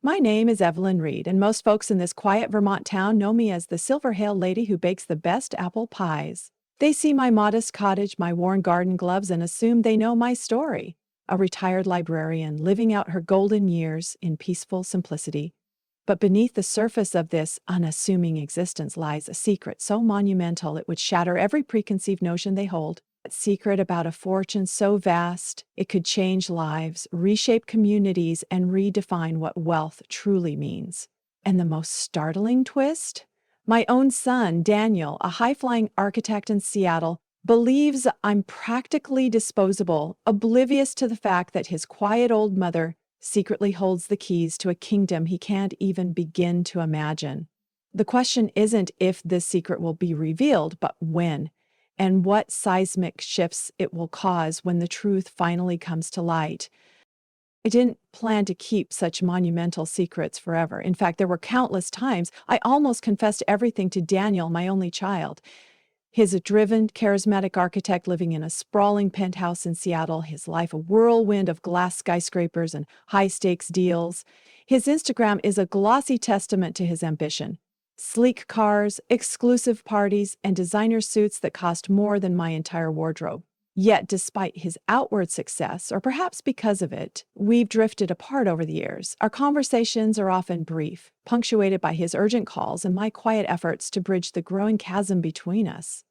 My name is Evelyn Reed, and most folks in this quiet Vermont town know me as the Silver-Hale lady who bakes the best apple pies. They see my modest cottage, my worn garden gloves, and assume they know my story. A retired librarian living out her golden years in peaceful simplicity. But beneath the surface of this unassuming existence lies a secret so monumental it would shatter every preconceived notion they hold. A secret about a fortune so vast it could change lives, reshape communities, and redefine what wealth truly means. And the most startling twist? My own son, Daniel, a high-flying architect in Seattle, believes I'm practically disposable, oblivious to the fact that his quiet old mother secretly holds the keys to a kingdom he can't even begin to imagine. The question isn't if this secret will be revealed, but when, and what seismic shifts it will cause when the truth finally comes to light. I didn't plan to keep such monumental secrets forever. In fact, there were countless times I almost confessed everything to Daniel, my only child. He's a driven, charismatic architect living in a sprawling penthouse in Seattle, his life a whirlwind of glass skyscrapers and high-stakes deals. His Instagram is a glossy testament to his ambition. Sleek cars, exclusive parties, and designer suits that cost more than my entire wardrobe. Yet, despite his outward success, or perhaps because of it, we've drifted apart over the years. Our conversations are often brief, punctuated by his urgent calls and my quiet efforts to bridge the growing chasm between us.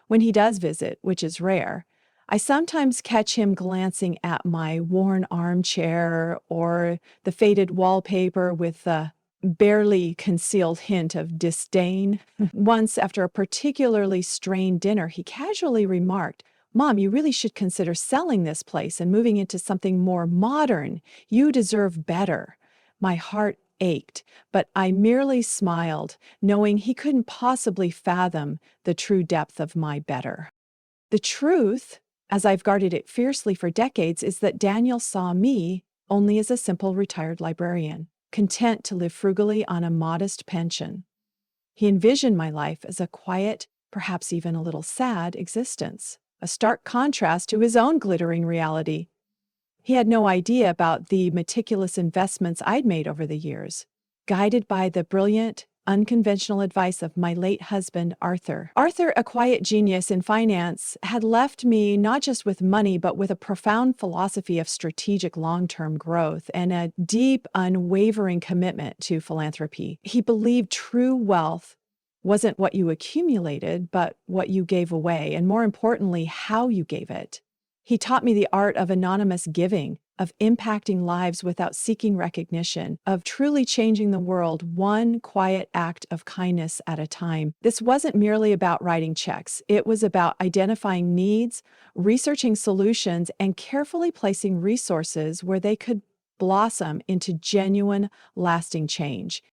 When he does visit, which is rare, I sometimes catch him glancing at my worn armchair or the faded wallpaper with a barely concealed hint of disdain. Once, after a particularly strained dinner, he casually remarked, "Mom, you really should consider selling this place and moving into something more modern. You deserve better." My heart ached, but I merely smiled, knowing he couldn't possibly fathom the true depth of my better. The truth, as I've guarded it fiercely for decades, is that Daniel saw me only as a simple retired librarian, content to live frugally on a modest pension. He envisioned my life as a quiet, perhaps even a little sad existence, a stark contrast to his own glittering reality. He had no idea about the meticulous investments I'd made over the years, guided by the brilliant, unconventional advice of my late husband, Arthur. Arthur, a quiet genius in finance, had left me not just with money, but with a profound philosophy of strategic long-term growth and a deep, unwavering commitment to philanthropy. He believed true wealth wasn't what you accumulated, but what you gave away, and more importantly, how you gave it. He taught me the art of anonymous giving, of impacting lives without seeking recognition, of truly changing the world one quiet act of kindness at a time. This wasn't merely about writing checks. It was about identifying needs, researching solutions, and carefully placing resources where they could blossom into genuine, lasting change.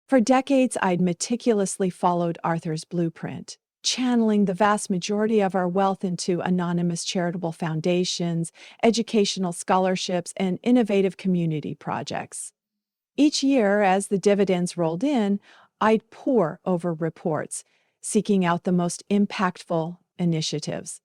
For decades, I'd meticulously followed Arthur's blueprint, channeling the vast majority of our wealth into anonymous charitable foundations, educational scholarships, and innovative community projects. Each year, as the dividends rolled in, I'd pore over reports, seeking out the most impactful initiatives.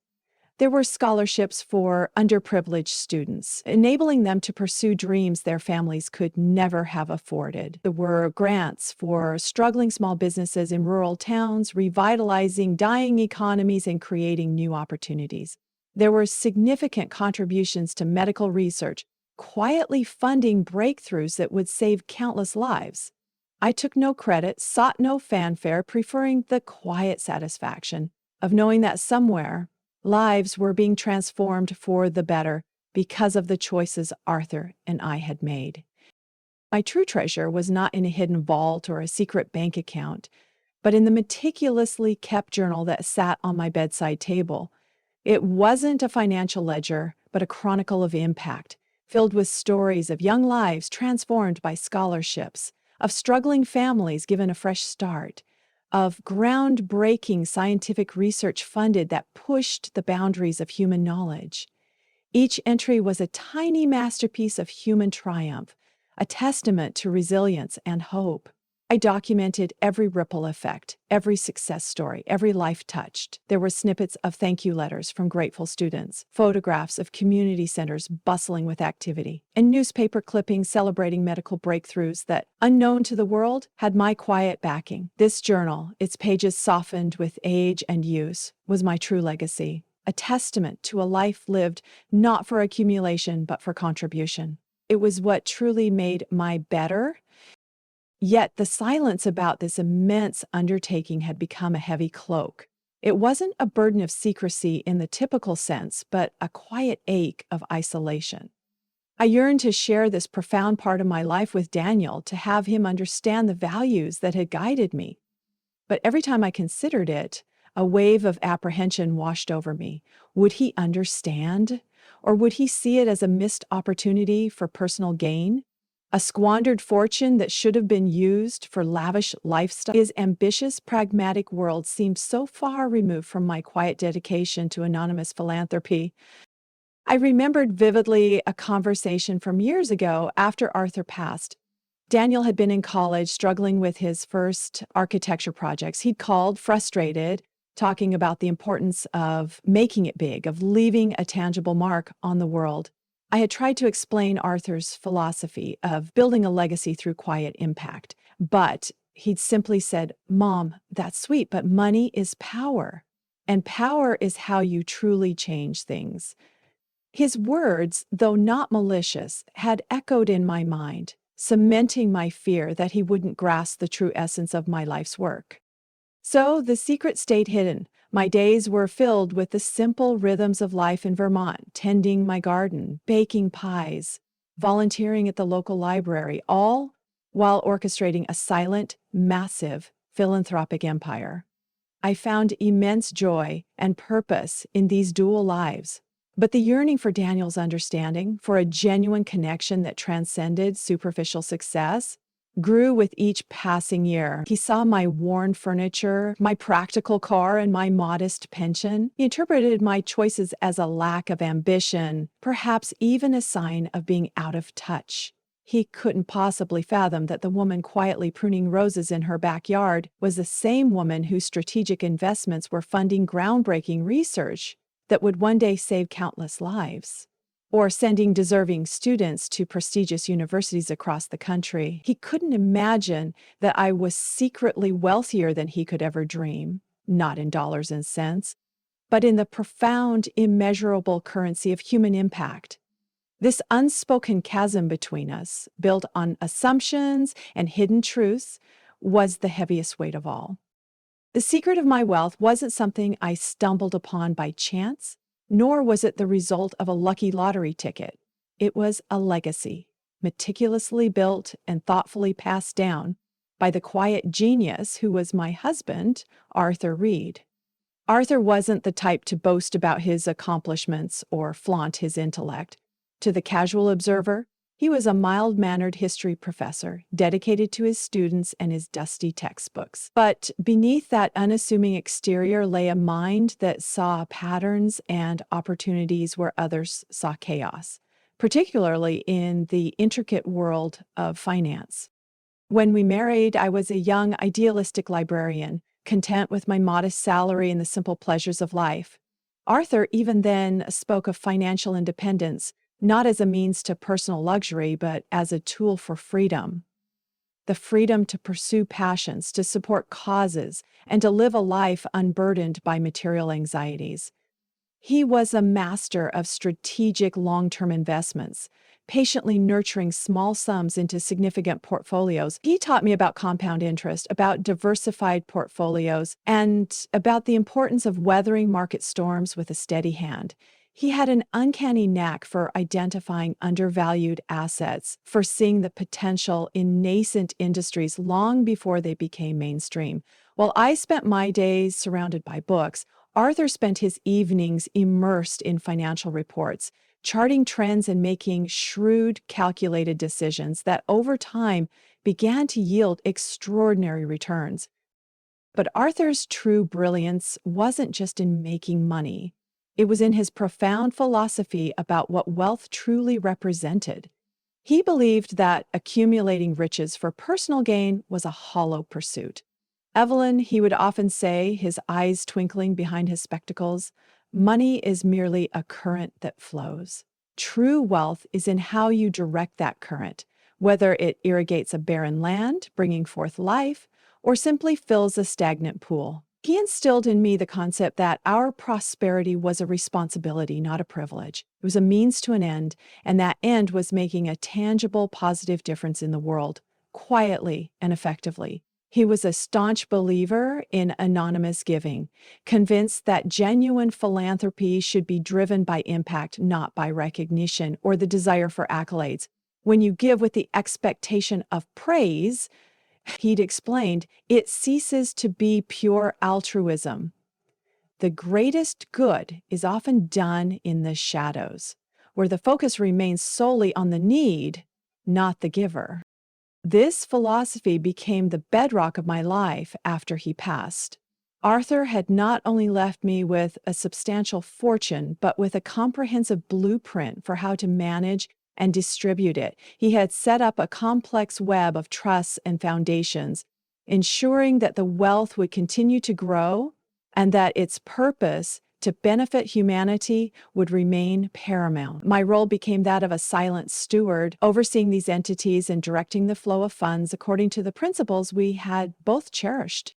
There were scholarships for underprivileged students, enabling them to pursue dreams their families could never have afforded. There were grants for struggling small businesses in rural towns, revitalizing dying economies and creating new opportunities. There were significant contributions to medical research, quietly funding breakthroughs that would save countless lives. I took no credit, sought no fanfare, preferring the quiet satisfaction of knowing that somewhere, lives were being transformed for the better because of the choices Arthur and I had made. My true treasure was not in a hidden vault or a secret bank account, but in the meticulously kept journal that sat on my bedside table. It wasn't a financial ledger, but a chronicle of impact, filled with stories of young lives transformed by scholarships, of struggling families given a fresh start, of groundbreaking scientific research funded that pushed the boundaries of human knowledge. Each entry was a tiny masterpiece of human triumph, a testament to resilience and hope. I documented every ripple effect, every success story, every life touched. There were snippets of thank you letters from grateful students, photographs of community centers bustling with activity, and newspaper clippings celebrating medical breakthroughs that, unknown to the world, had my quiet backing. This journal, its pages softened with age and use, was my true legacy, a testament to a life lived not for accumulation but for contribution. It was what truly made my better. Yet the silence about this immense undertaking had become a heavy cloak. It wasn't a burden of secrecy in the typical sense, but a quiet ache of isolation. I yearned to share this profound part of my life with Daniel, to have him understand the values that had guided me. But every time I considered it, a wave of apprehension washed over me. Would he understand? Or would he see it as a missed opportunity for personal gain? A squandered fortune that should have been used for lavish lifestyle? His ambitious, pragmatic world seemed so far removed from my quiet dedication to anonymous philanthropy. I remembered vividly a conversation from years ago after Arthur passed. Daniel had been in college struggling with his first architecture projects. He'd called, frustrated, talking about the importance of making it big, of leaving a tangible mark on the world. I had tried to explain Arthur's philosophy of building a legacy through quiet impact, but he'd simply said, "Mom, that's sweet, but money is power, and power is how you truly change things." His words, though not malicious, had echoed in my mind, cementing my fear that he wouldn't grasp the true essence of my life's work. So the secret stayed hidden. My days were filled with the simple rhythms of life in Vermont, tending my garden, baking pies, volunteering at the local library, all while orchestrating a silent, massive philanthropic empire. I found immense joy and purpose in these dual lives. But the yearning for Daniel's understanding, for a genuine connection that transcended superficial success, grew with each passing year. He saw my worn furniture, my practical car, and my modest pension. He interpreted my choices as a lack of ambition, perhaps even a sign of being out of touch. He couldn't possibly fathom that the woman quietly pruning roses in her backyard was the same woman whose strategic investments were funding groundbreaking research that would one day save countless lives, or sending deserving students to prestigious universities across the country. He couldn't imagine that I was secretly wealthier than he could ever dream, not in dollars and cents, but in the profound, immeasurable currency of human impact. This unspoken chasm between us, built on assumptions and hidden truths, was the heaviest weight of all. The secret of my wealth wasn't something I stumbled upon by chance, nor was it the result of a lucky lottery ticket. It was a legacy, meticulously built and thoughtfully passed down by the quiet genius who was my husband, Arthur Reed. Arthur wasn't the type to boast about his accomplishments or flaunt his intellect. To the casual observer, he was a mild-mannered history professor, dedicated to his students and his dusty textbooks. But beneath that unassuming exterior lay a mind that saw patterns and opportunities where others saw chaos, particularly in the intricate world of finance. When we married, I was a young, idealistic librarian, content with my modest salary and the simple pleasures of life. Arthur even then spoke of financial independence, not as a means to personal luxury, but as a tool for freedom. The freedom to pursue passions, to support causes, and to live a life unburdened by material anxieties. He was a master of strategic long-term investments, patiently nurturing small sums into significant portfolios. He taught me about compound interest, about diversified portfolios, and about the importance of weathering market storms with a steady hand. He had an uncanny knack for identifying undervalued assets, for seeing the potential in nascent industries long before they became mainstream. While I spent my days surrounded by books, Arthur spent his evenings immersed in financial reports, charting trends and making shrewd, calculated decisions that over time began to yield extraordinary returns. But Arthur's true brilliance wasn't just in making money. It was in his profound philosophy about what wealth truly represented. He believed that accumulating riches for personal gain was a hollow pursuit. Evelyn, he would often say, his eyes twinkling behind his spectacles, money is merely a current that flows. True wealth is in how you direct that current, whether it irrigates a barren land, bringing forth life, or simply fills a stagnant pool. He instilled in me the concept that our prosperity was a responsibility, not a privilege. It was a means to an end, and that end was making a tangible, positive difference in the world, quietly and effectively. He was a staunch believer in anonymous giving, convinced that genuine philanthropy should be driven by impact, not by recognition or the desire for accolades. When you give with the expectation of praise, he'd explained, it ceases to be pure altruism. The greatest good is often done in the shadows, where the focus remains solely on the need, not the giver. This philosophy became the bedrock of my life after he passed. Arthur had not only left me with a substantial fortune, but with a comprehensive blueprint for how to manage and distribute it. He had set up a complex web of trusts and foundations, ensuring that the wealth would continue to grow and that its purpose to benefit humanity would remain paramount. My role became that of a silent steward, overseeing these entities and directing the flow of funds according to the principles we had both cherished.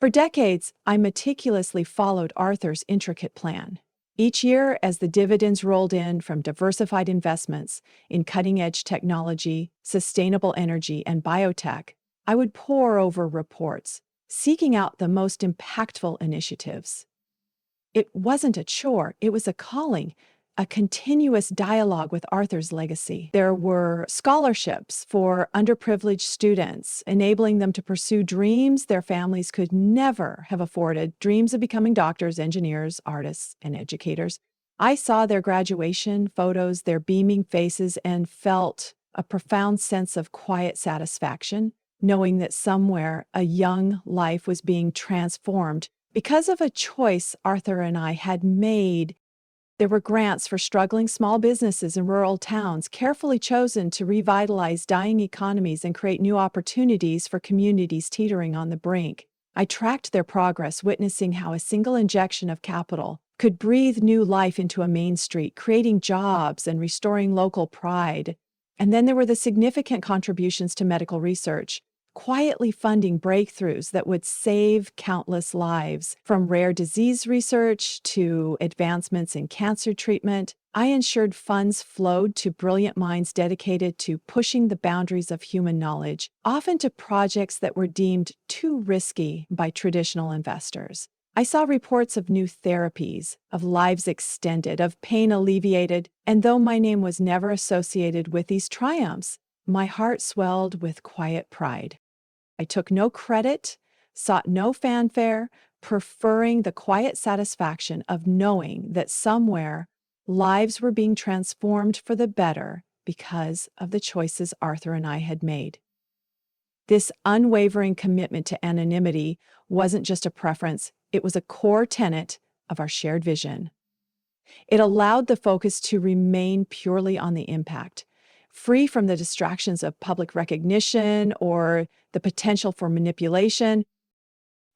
For decades, I meticulously followed Arthur's intricate plan. Each year, as the dividends rolled in from diversified investments in cutting-edge technology, sustainable energy, and biotech, I would pore over reports, seeking out the most impactful initiatives. It wasn't a chore, it was a calling, a continuous dialogue with Arthur's legacy. There were scholarships for underprivileged students, enabling them to pursue dreams their families could never have afforded, dreams of becoming doctors, engineers, artists, and educators. I saw their graduation photos, their beaming faces, and felt a profound sense of quiet satisfaction, knowing that somewhere a young life was being transformed because of a choice Arthur and I had made. There were grants for struggling small businesses in rural towns, carefully chosen to revitalize dying economies and create new opportunities for communities teetering on the brink. I tracked their progress, witnessing how a single injection of capital could breathe new life into a main street, creating jobs and restoring local pride. And then there were the significant contributions to medical research, quietly funding breakthroughs that would save countless lives. From rare disease research to advancements in cancer treatment, I ensured funds flowed to brilliant minds dedicated to pushing the boundaries of human knowledge, often to projects that were deemed too risky by traditional investors. I saw reports of new therapies, of lives extended, of pain alleviated, and though my name was never associated with these triumphs, my heart swelled with quiet pride. I took no credit, sought no fanfare, preferring the quiet satisfaction of knowing that somewhere lives were being transformed for the better because of the choices Arthur and I had made. This unwavering commitment to anonymity wasn't just a preference, it was a core tenet of our shared vision. It allowed the focus to remain purely on the impact, free from the distractions of public recognition or the potential for manipulation.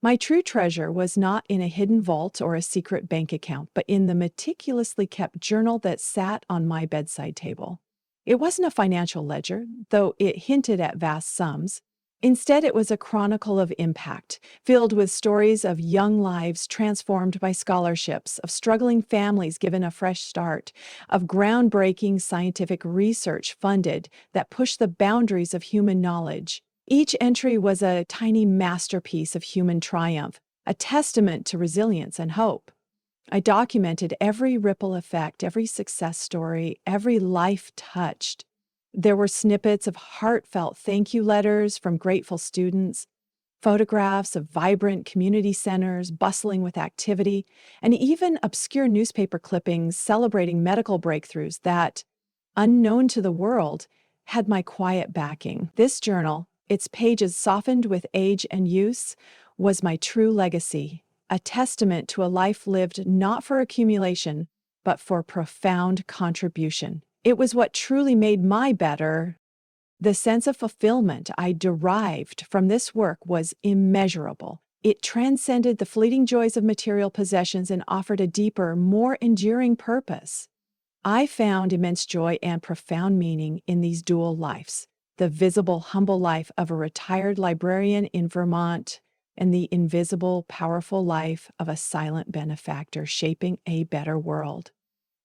My true treasure was not in a hidden vault or a secret bank account, but in the meticulously kept journal that sat on my bedside table. It wasn't a financial ledger, though it hinted at vast sums. Instead, it was a chronicle of impact, filled with stories of young lives transformed by scholarships, of struggling families given a fresh start, of groundbreaking scientific research funded that pushed the boundaries of human knowledge. Each entry was a tiny masterpiece of human triumph, a testament to resilience and hope. I documented every ripple effect, every success story, every life touched. There were snippets of heartfelt thank you letters from grateful students, photographs of vibrant community centers bustling with activity, and even obscure newspaper clippings celebrating medical breakthroughs that, unknown to the world, had my quiet backing. This journal, its pages softened with age and use, was my true legacy, a testament to a life lived not for accumulation, but for profound contribution. It was what truly made my better. The sense of fulfillment I derived from this work was immeasurable. It transcended the fleeting joys of material possessions and offered a deeper, more enduring purpose. I found immense joy and profound meaning in these dual lives: the visible, humble life of a retired librarian in Vermont, and the invisible, powerful life of a silent benefactor shaping a better world.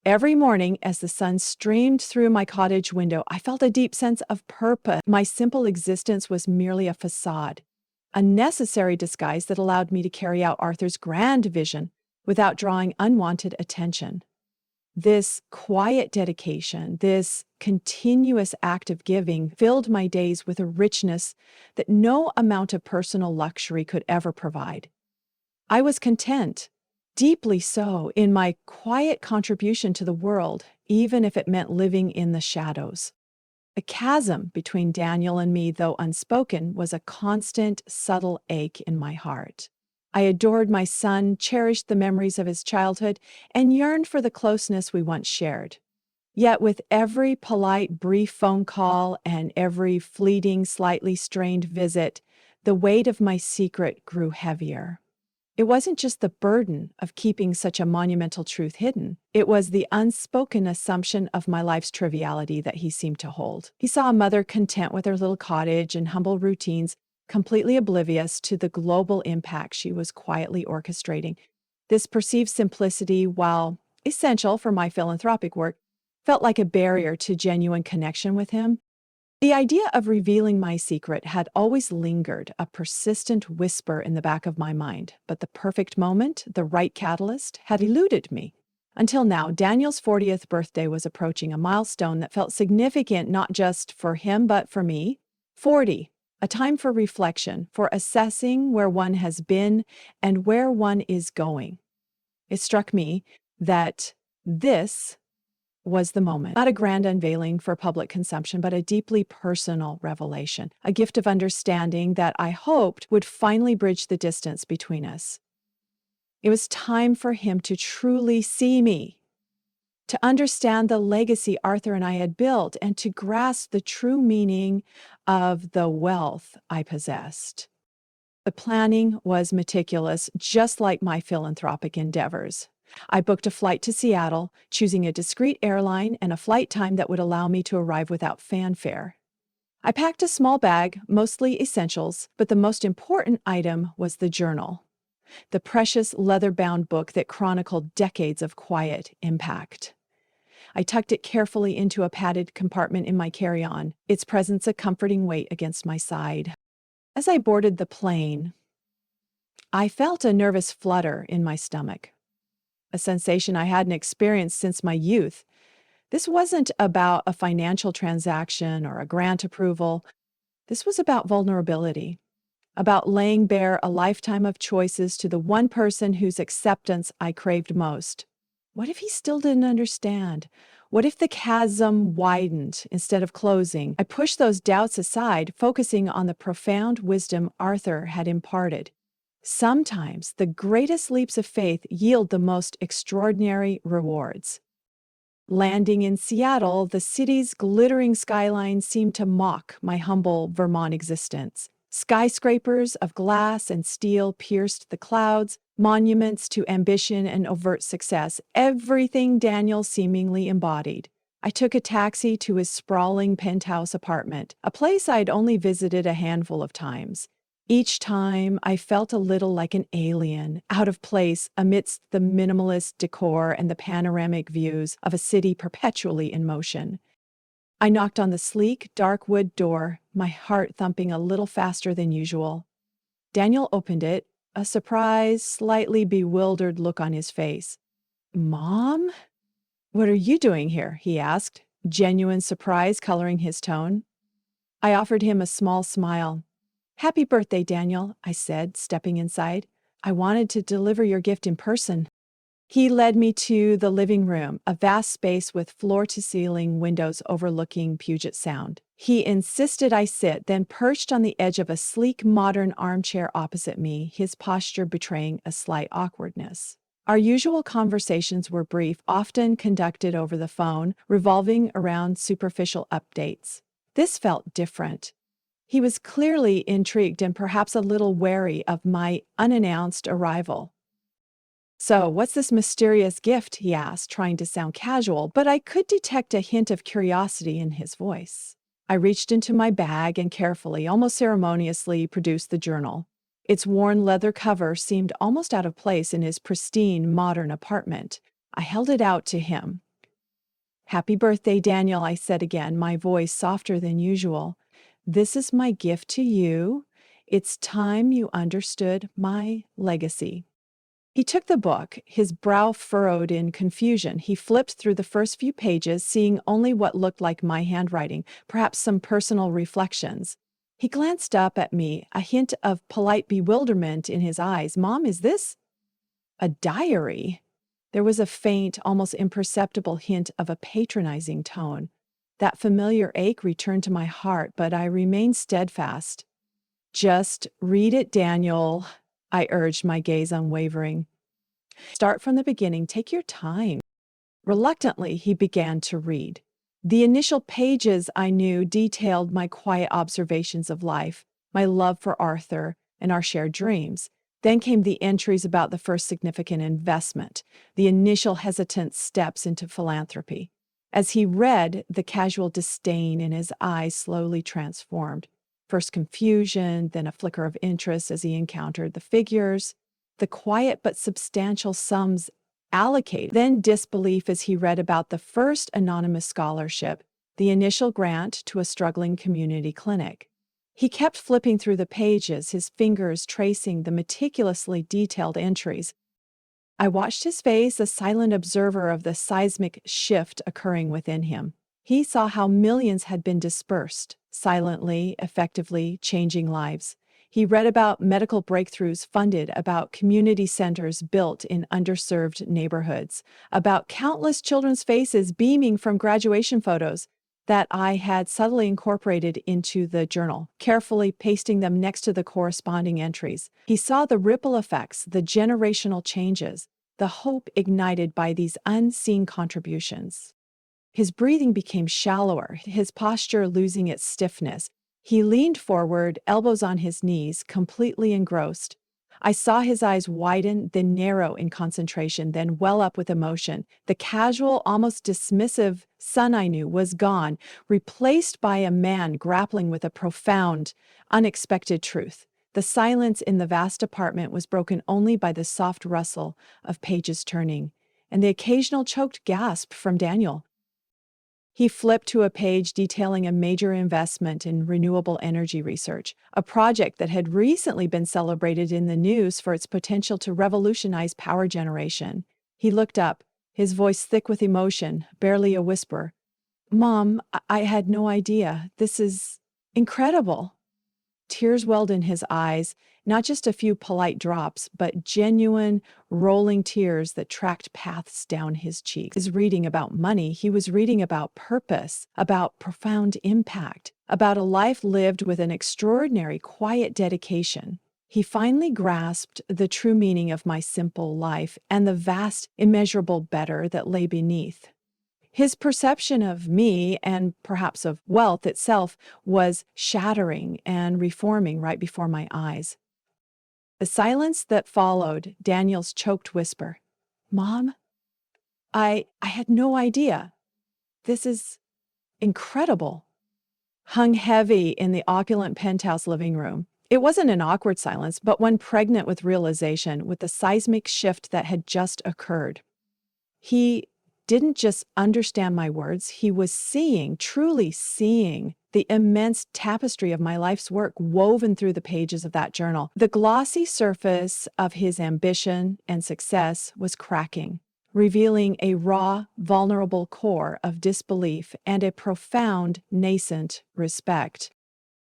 Every morning, as the sun streamed through my cottage window, I felt a deep sense of purpose. My simple existence was merely a facade, a necessary disguise that allowed me to carry out Arthur's grand vision without drawing unwanted attention. This quiet dedication, this continuous act of giving, filled my days with a richness that no amount of personal luxury could ever provide. I was content, deeply so, in my quiet contribution to the world, even if it meant living in the shadows. A chasm between Daniel and me, though unspoken, was a constant, subtle ache in my heart. I adored my son, cherished the memories of his childhood, and yearned for the closeness we once shared. Yet with every polite, brief phone call and every fleeting, slightly strained visit, the weight of my secret grew heavier. It wasn't just the burden of keeping such a monumental truth hidden. It was the unspoken assumption of my life's triviality that he seemed to hold. He saw a mother content with her little cottage and humble routines, completely oblivious to the global impact she was quietly orchestrating. This perceived simplicity, while essential for my philanthropic work, felt like a barrier to genuine connection with him. The idea of revealing my secret had always lingered, a persistent whisper in the back of my mind, but the perfect moment, the right catalyst, had eluded me. Until now, Daniel's 40th birthday was approaching, a milestone that felt significant not just for him but for me. 40, a time for reflection, for assessing where one has been and where one is going. It struck me that this was the moment. Not a grand unveiling for public consumption, but a deeply personal revelation, a gift of understanding that I hoped would finally bridge the distance between us. It was time for him to truly see me, to understand the legacy Arthur and I had built, and to grasp the true meaning of the wealth I possessed. The planning was meticulous, just like my philanthropic endeavors. I booked a flight to Seattle, choosing a discreet airline and a flight time that would allow me to arrive without fanfare. I packed a small bag, mostly essentials, but the most important item was the journal, the precious leather-bound book that chronicled decades of quiet impact. I tucked it carefully into a padded compartment in my carry-on, its presence a comforting weight against my side. As I boarded the plane, I felt a nervous flutter in my stomach, a sensation I hadn't experienced since my youth. This wasn't about a financial transaction or a grant approval. This was about vulnerability, about laying bare a lifetime of choices to the one person whose acceptance I craved most. What if he still didn't understand? What if the chasm widened instead of closing? I pushed those doubts aside, focusing on the profound wisdom Arthur had imparted. Sometimes the greatest leaps of faith yield the most extraordinary rewards. Landing in Seattle, the city's glittering skyline seemed to mock my humble Vermont existence. Skyscrapers of glass and steel pierced the clouds, monuments to ambition and overt success, everything Daniel seemingly embodied. I took a taxi to his sprawling penthouse apartment, a place I'd only visited a handful of times. Each time, I felt a little like an alien, out of place amidst the minimalist decor and the panoramic views of a city perpetually in motion. I knocked on the sleek, dark wood door, my heart thumping a little faster than usual. Daniel opened it, a surprised, slightly bewildered look on his face. "Mom? What are you doing here?" he asked, genuine surprise coloring his tone. I offered him a small smile. "Happy birthday, Daniel," I said, stepping inside. "I wanted to deliver your gift in person." He led me to the living room, a vast space with floor-to-ceiling windows overlooking Puget Sound. He insisted I sit, then perched on the edge of a sleek, modern armchair opposite me, his posture betraying a slight awkwardness. Our usual conversations were brief, often conducted over the phone, revolving around superficial updates. This felt different. He was clearly intrigued and perhaps a little wary of my unannounced arrival. "So, what's this mysterious gift?" he asked, trying to sound casual, but I could detect a hint of curiosity in his voice. I reached into my bag and carefully, almost ceremoniously, produced the journal. Its worn leather cover seemed almost out of place in his pristine, modern apartment. I held it out to him. "Happy birthday, Daniel," I said again, my voice softer than usual. "This is my gift to you. It's time you understood my legacy." He took the book, his brow furrowed in confusion. He flipped through the first few pages, seeing only what looked like my handwriting, perhaps some personal reflections. He glanced up at me, a hint of polite bewilderment in his eyes. "Mom, is this a diary?" There was a faint, almost imperceptible hint of a patronizing tone. That familiar ache returned to my heart, but I remained steadfast. "Just read it, Daniel," I urged, my gaze unwavering. "Start from the beginning, take your time." Reluctantly, he began to read. The initial pages, I knew, detailed my quiet observations of life, my love for Arthur, and our shared dreams. Then came the entries about the first significant investment, the initial hesitant steps into philanthropy. As he read, the casual disdain in his eyes slowly transformed. First confusion, then a flicker of interest as he encountered the figures, the quiet but substantial sums allocated, then disbelief as he read about the first anonymous scholarship, the initial grant to a struggling community clinic. He kept flipping through the pages, his fingers tracing the meticulously detailed entries. I watched his face, a silent observer of the seismic shift occurring within him. He saw how millions had been dispersed, silently, effectively changing lives. He read about medical breakthroughs funded, about community centers built in underserved neighborhoods, about countless children's faces beaming from graduation photos that I had subtly incorporated into the journal, carefully pasting them next to the corresponding entries. He saw the ripple effects, the generational changes, the hope ignited by these unseen contributions. His breathing became shallower, his posture losing its stiffness. He leaned forward, elbows on his knees, completely engrossed. I saw his eyes widen, then narrow in concentration, then well up with emotion. The casual, almost dismissive son I knew was gone, replaced by a man grappling with a profound, unexpected truth. The silence in the vast apartment was broken only by the soft rustle of pages turning, and the occasional choked gasp from Daniel. He flipped to a page detailing a major investment in renewable energy research, a project that had recently been celebrated in the news for its potential to revolutionize power generation. He looked up, his voice thick with emotion, barely a whisper. "Mom, I had no idea. This is incredible." Tears welled in his eyes, not just a few polite drops, but genuine, rolling tears that tracked paths down his cheeks. He was reading about money, he was reading about purpose, about profound impact, about a life lived with an extraordinary, quiet dedication. He finally grasped the true meaning of my simple life and the vast, immeasurable better that lay beneath. His perception of me, and perhaps of wealth itself, was shattering and reforming right before my eyes. The silence that followed Daniel's choked whisper, "Mom, I had no idea. This is incredible," hung heavy in the opulent penthouse living room. It wasn't an awkward silence, but one pregnant with realization, with the seismic shift that had just occurred. He didn't just understand my words, he was seeing, truly seeing, the immense tapestry of my life's work woven through the pages of that journal. The glossy surface of his ambition and success was cracking, revealing a raw, vulnerable core of disbelief and a profound, nascent respect.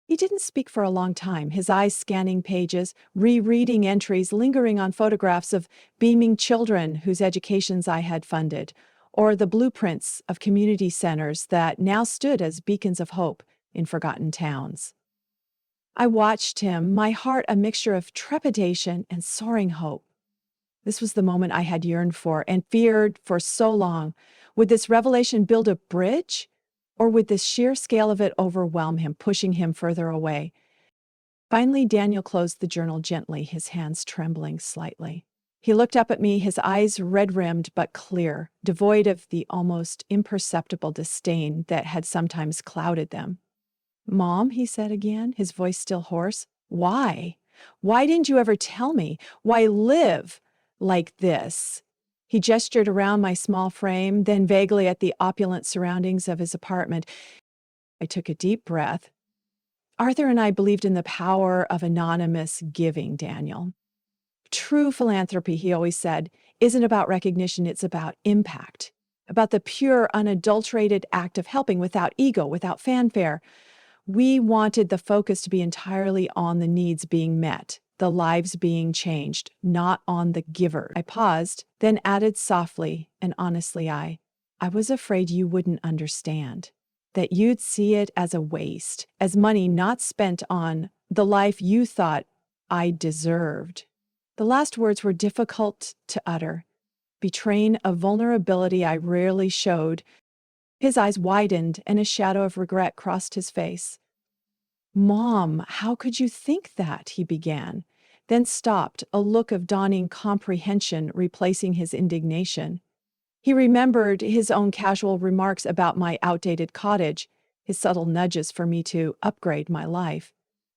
He didn't speak for a long time, his eyes scanning pages, rereading entries, lingering on photographs of beaming children whose educations I had funded, or the blueprints of community centers that now stood as beacons of hope in forgotten towns. I watched him, my heart a mixture of trepidation and soaring hope. This was the moment I had yearned for and feared for so long. Would this revelation build a bridge? Or would the sheer scale of it overwhelm him, pushing him further away? Finally, Daniel closed the journal gently, his hands trembling slightly. He looked up at me, his eyes red-rimmed but clear, devoid of the almost imperceptible disdain that had sometimes clouded them. "Mom," he said again, his voice still hoarse, "why? Why didn't you ever tell me? Why live like this?" He gestured around my small frame, then vaguely at the opulent surroundings of his apartment. I took a deep breath. "Arthur and I believed in the power of anonymous giving, Daniel. True philanthropy," he always said, "isn't about recognition, it's about impact, about the pure, unadulterated act of helping without ego, without fanfare." We wanted the focus to be entirely on the needs being met, the lives being changed, not on the giver. I paused, then added softly and honestly, I was afraid you wouldn't understand, that you'd see it as a waste, as money not spent on the life you thought I deserved. The last words were difficult to utter, betraying a vulnerability I rarely showed. His eyes widened and a shadow of regret crossed his face. "Mom, how could you think that?" he began, then stopped, a look of dawning comprehension replacing his indignation. He remembered his own casual remarks about my outdated cottage, his subtle nudges for me to upgrade my life.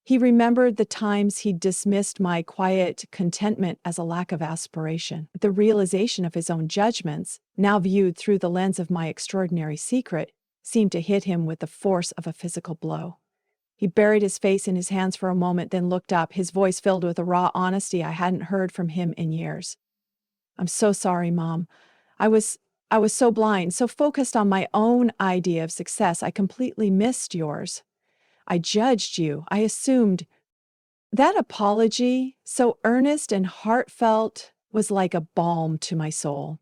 He remembered the times he dismissed my quiet contentment as a lack of aspiration. The realization of his own judgments, now viewed through the lens of my extraordinary secret, seemed to hit him with the force of a physical blow. He buried his face in his hands for a moment, then looked up, his voice filled with a raw honesty I hadn't heard from him in years. "I'm so sorry, Mom. I was so blind, so focused on my own idea of success, I completely missed yours. I judged you. I assumed." That apology, so earnest and heartfelt, was like a balm to my soul.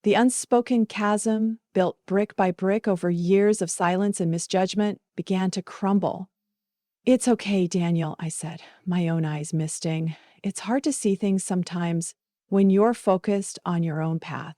The unspoken chasm, built brick by brick over years of silence and misjudgment, began to crumble. "It's okay, Daniel," I said, my own eyes misting. "It's hard to see things sometimes when you're focused on your own path."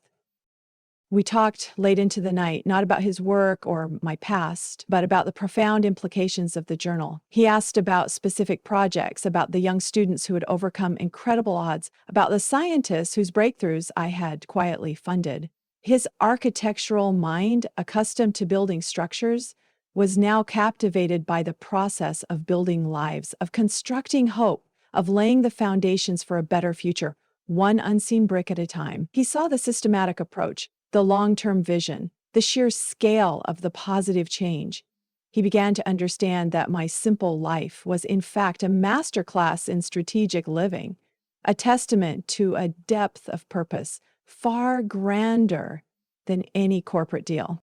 We talked late into the night, not about his work or my past, but about the profound implications of the journal. He asked about specific projects, about the young students who had overcome incredible odds, about the scientists whose breakthroughs I had quietly funded. His architectural mind, accustomed to building structures, was now captivated by the process of building lives, of constructing hope, of laying the foundations for a better future, one unseen brick at a time. He saw the systematic approach, the long-term vision, the sheer scale of the positive change. He began to understand that my simple life was in fact a masterclass in strategic living, a testament to a depth of purpose far grander than any corporate deal.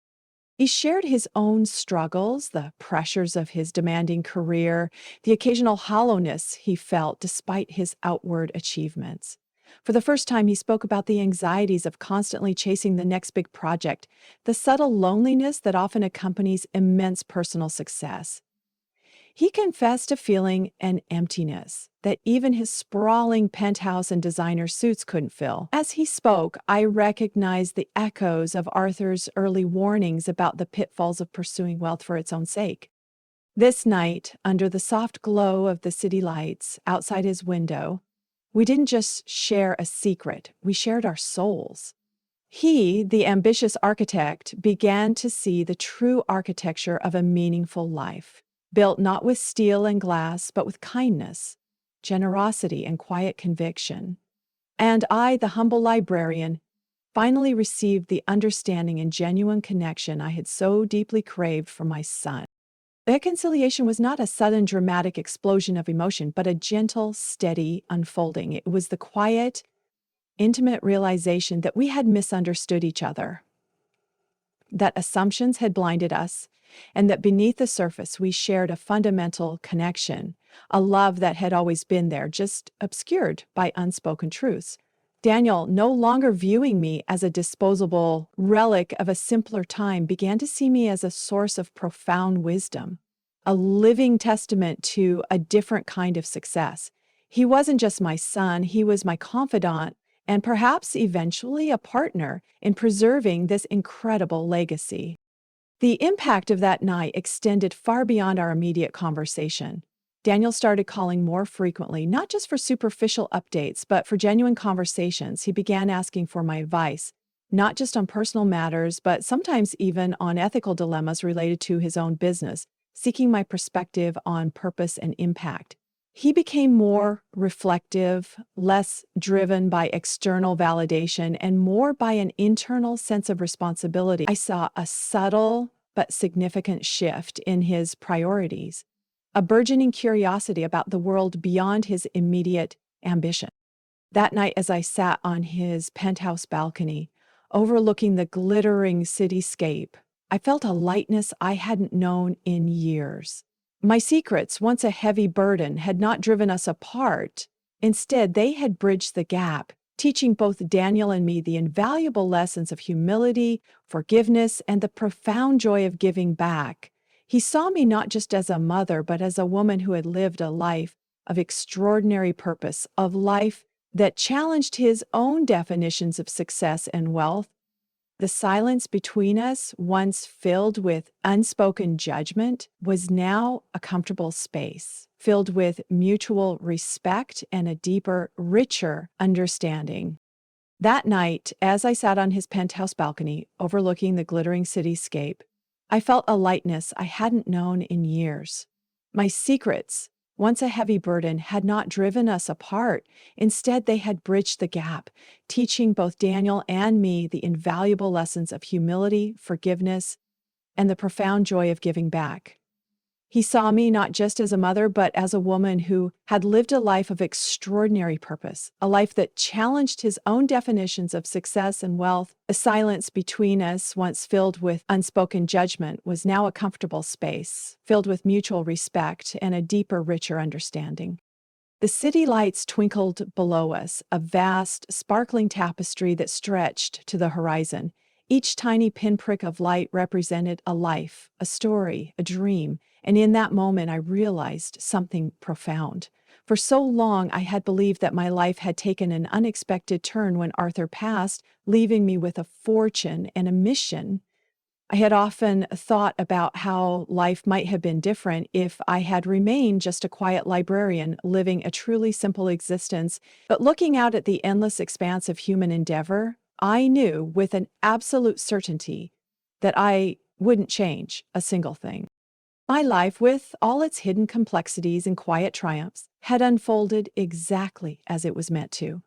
He shared his own struggles, the pressures of his demanding career, the occasional hollowness he felt despite his outward achievements. For the first time, he spoke about the anxieties of constantly chasing the next big project, the subtle loneliness that often accompanies immense personal success. He confessed to feeling an emptiness that even his sprawling penthouse and designer suits couldn't fill. As he spoke, I recognized the echoes of Arthur's early warnings about the pitfalls of pursuing wealth for its own sake. This night, under the soft glow of the city lights outside his window, we didn't just share a secret, we shared our souls. He, the ambitious architect, began to see the true architecture of a meaningful life, built not with steel and glass, but with kindness, generosity, and quiet conviction. And I, the humble librarian, finally received the understanding and genuine connection I had so deeply craved from my son. Reconciliation was not a sudden dramatic explosion of emotion, but a gentle, steady unfolding. It was the quiet, intimate realization that we had misunderstood each other, that assumptions had blinded us, and that beneath the surface we shared a fundamental connection, a love that had always been there, just obscured by unspoken truths. Daniel, no longer viewing me as a disposable relic of a simpler time, began to see me as a source of profound wisdom, a living testament to a different kind of success. He wasn't just my son, he was my confidant and perhaps eventually a partner in preserving this incredible legacy. The impact of that night extended far beyond our immediate conversation. Daniel started calling more frequently, not just for superficial updates, but for genuine conversations. He began asking for my advice, not just on personal matters, but sometimes even on ethical dilemmas related to his own business, seeking my perspective on purpose and impact. He became more reflective, less driven by external validation, and more by an internal sense of responsibility. I saw a subtle but significant shift in his priorities, a burgeoning curiosity about the world beyond his immediate ambition. That night, as I sat on his penthouse balcony, overlooking the glittering cityscape, I felt a lightness I hadn't known in years. My secrets, once a heavy burden, had not driven us apart. Instead, they had bridged the gap, teaching both Daniel and me the invaluable lessons of humility, forgiveness, and the profound joy of giving back. He saw me not just as a mother, but as a woman who had lived a life of extraordinary purpose, of life that challenged his own definitions of success and wealth. The silence between us, once filled with unspoken judgment, was now a comfortable space, filled with mutual respect and a deeper, richer understanding. That night, as I sat on his penthouse balcony, overlooking the glittering cityscape, I felt a lightness I hadn't known in years. My secrets, once a heavy burden, had not driven us apart. Instead, they had bridged the gap, teaching both Daniel and me the invaluable lessons of humility, forgiveness, and the profound joy of giving back. He saw me not just as a mother, but as a woman who had lived a life of extraordinary purpose, a life that challenged his own definitions of success and wealth. The silence between us, once filled with unspoken judgment, was now a comfortable space, filled with mutual respect and a deeper, richer understanding. The city lights twinkled below us, a vast, sparkling tapestry that stretched to the horizon. Each tiny pinprick of light represented a life, a story, a dream. And in that moment, I realized something profound. For so long, I had believed that my life had taken an unexpected turn when Arthur passed, leaving me with a fortune and a mission. I had often thought about how life might have been different if I had remained just a quiet librarian, living a truly simple existence. But looking out at the endless expanse of human endeavor, I knew with an absolute certainty that I wouldn't change a single thing. My life, with all its hidden complexities and quiet triumphs, had unfolded exactly as it was meant to.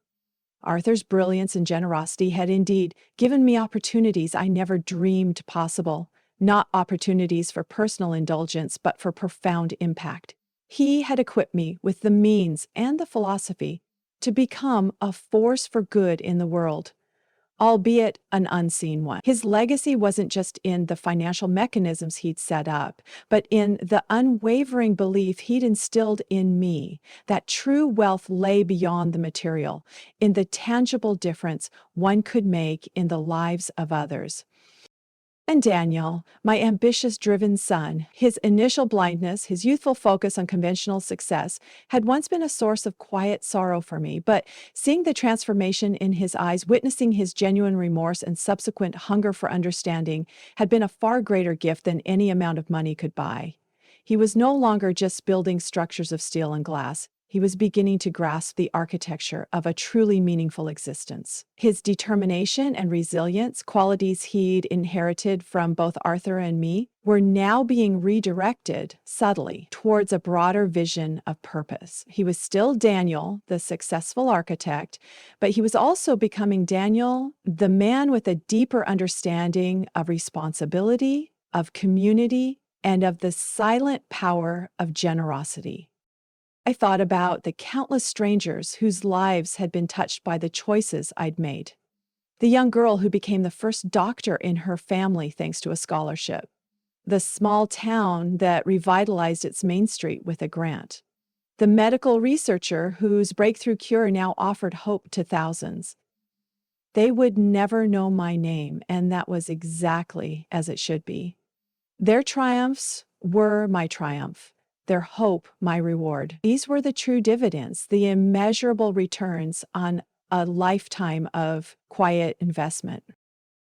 Arthur's brilliance and generosity had indeed given me opportunities I never dreamed possible, not opportunities for personal indulgence, but for profound impact. He had equipped me with the means and the philosophy to become a force for good in the world, albeit an unseen one. His legacy wasn't just in the financial mechanisms he'd set up, but in the unwavering belief he'd instilled in me that true wealth lay beyond the material, in the tangible difference one could make in the lives of others. And Daniel, my ambitious, driven son, his initial blindness, his youthful focus on conventional success, had once been a source of quiet sorrow for me, but seeing the transformation in his eyes, witnessing his genuine remorse and subsequent hunger for understanding, had been a far greater gift than any amount of money could buy. He was no longer just building structures of steel and glass. He was beginning to grasp the architecture of a truly meaningful existence. His determination and resilience, qualities he'd inherited from both Arthur and me, were now being redirected subtly towards a broader vision of purpose. He was still Daniel, the successful architect, but he was also becoming Daniel, the man with a deeper understanding of responsibility, of community, and of the silent power of generosity. I thought about the countless strangers whose lives had been touched by the choices I'd made. The young girl who became the first doctor in her family thanks to a scholarship. The small town that revitalized its main street with a grant. The medical researcher whose breakthrough cure now offered hope to thousands. They would never know my name, and that was exactly as it should be. Their triumphs were my triumph. Their hope, my reward. These were the true dividends, the immeasurable returns on a lifetime of quiet investment.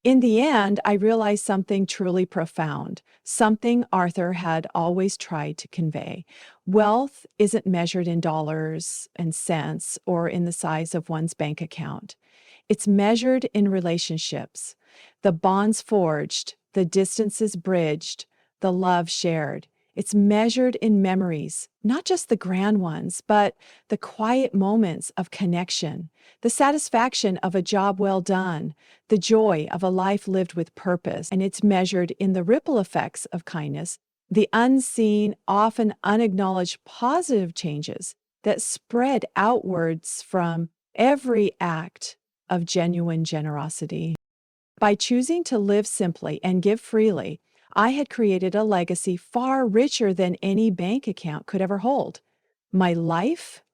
In the end, I realized something truly profound, something Arthur had always tried to convey. Wealth isn't measured in dollars and cents or in the size of one's bank account. It's measured in relationships, the bonds forged, the distances bridged, the love shared. It's measured in memories, not just the grand ones, but the quiet moments of connection, the satisfaction of a job well done, the joy of a life lived with purpose. And it's measured in the ripple effects of kindness, the unseen, often unacknowledged positive changes that spread outwards from every act of genuine generosity. By choosing to live simply and give freely, I had created a legacy far richer than any bank account could ever hold. My life,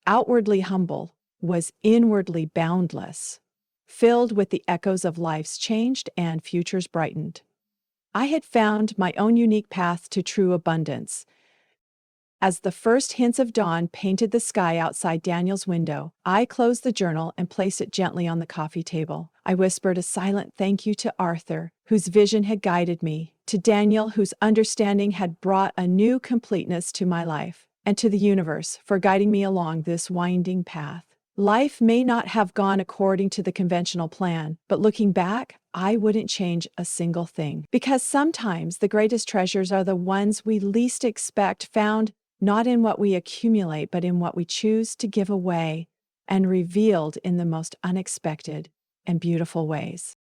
outwardly humble, was inwardly boundless, filled with the echoes of life's changed and futures brightened. I had found my own unique path to true abundance. As the first hints of dawn painted the sky outside Daniel's window, I closed the journal and placed it gently on the coffee table. I whispered a silent thank you to Arthur, whose vision had guided me, to Daniel, whose understanding had brought a new completeness to my life, and to the universe for guiding me along this winding path. Life may not have gone according to the conventional plan, but looking back, I wouldn't change a single thing. Because sometimes the greatest treasures are the ones we least expect, found not in what we accumulate, but in what we choose to give away, and revealed in the most unexpected and beautiful ways.